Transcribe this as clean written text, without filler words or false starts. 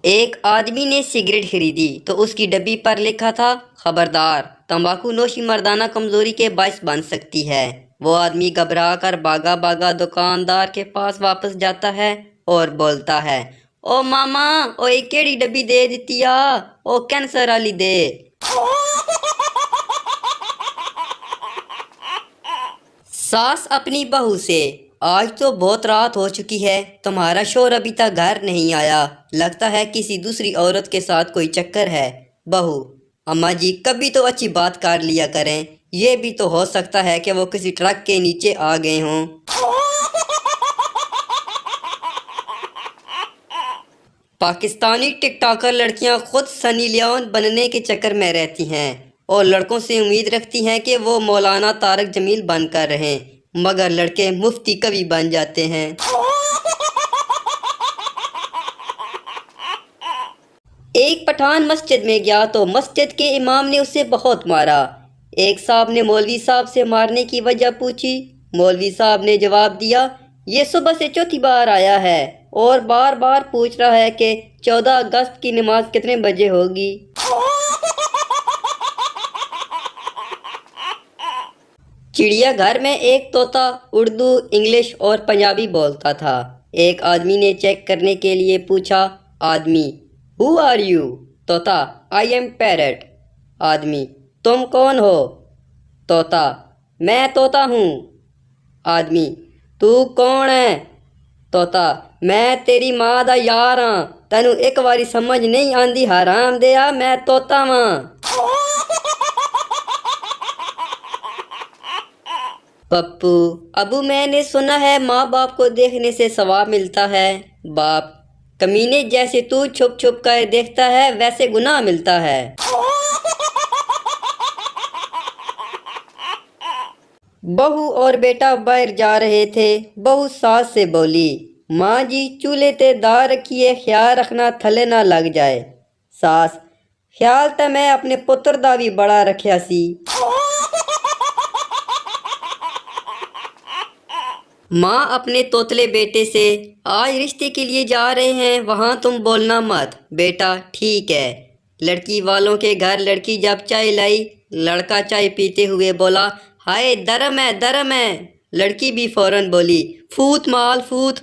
ایک آدمی نے سگریٹ خریدی تو اس کی ڈبی پر لکھا تھا خبردار تمباکو نوشی مردانہ کمزوری کے باعث بن سکتی ہے۔ وہ آدمی گھبرا کر بھاگا بھاگا دکاندار کے پاس واپس جاتا ہے اور بولتا ہے، او ماما او ایک کیڑی ڈبی دے دیتی آ، او کینسر والی دے۔ ساس اپنی بہو سے، آج تو بہت رات ہو چکی ہے، تمہارا شوہر ابھی تک گھر نہیں آیا، لگتا ہے کسی دوسری عورت کے ساتھ کوئی چکر ہے۔ بہو، اماں جی کبھی تو اچھی بات کر لیا کریں، یہ بھی تو ہو سکتا ہے کہ وہ کسی ٹرک کے نیچے آ گئے ہوں۔ پاکستانی ٹک ٹاکر لڑکیاں خود سنی لیون بننے کے چکر میں رہتی ہیں اور لڑکوں سے امید رکھتی ہیں کہ وہ مولانا طارق جمیل بن کر رہیں، مگر لڑکے مفتی کبھی بن جاتے ہیں۔ ایک پٹھان مسجد میں گیا تو مسجد کے امام نے اسے بہت مارا۔ ایک صاحب نے مولوی صاحب سے مارنے کی وجہ پوچھی۔ مولوی صاحب نے جواب دیا، یہ صبح سے چوتھی بار آیا ہے اور بار بار پوچھ رہا ہے کہ 14 اگست کی نماز کتنے بجے ہوگی۔ چڑیا گھر میں ایک طوطا اردو، انگلش اور پنجابی بولتا تھا۔ ایک آدمی نے چیک کرنے کے لیے پوچھا، آدمی، ہو آر یو؟ طوطا، آئی ایم پیرٹ۔ آدمی، تم کون ہو؟ طوطا، میں طوطا ہوں۔ آدمی، تو کون ہے؟ طوطا، میں تیری ماں دا یار ہاں، تینوں ایک واری سمجھ نہیں آندی حرام دیا، میں طوطا ہاں۔ پپو، ابو میں نے سنا ہے ماں باپ کو دیکھنے سے ثواب ملتا ہے۔ باپ، کمینے جیسے تو چھپ چھپ کر دیکھتا ہے ویسے گناہ ملتا ہے۔ بہو اور بیٹا باہر جا رہے تھے، بہو ساس سے بولی، ماں جی چولہے تے دار رکھیے، خیال رکھنا تھلے نہ لگ جائے۔ ساس، خیال تے میں اپنے پتر دا بھی بڑا رکھیا سی۔ ماں اپنے توتلے بیٹے سے، آج رشتے کے لیے جا رہے ہیں، وہاں تم بولنا مت۔ بیٹا، ٹھیک ہے۔ لڑکی والوں کے گھر لڑکی جب چائے لائی، لڑکا چائے پیتے ہوئے بولا، ہائے درم ہے درم ہے۔ لڑکی بھی فوراً بولی، فوت مال فوت۔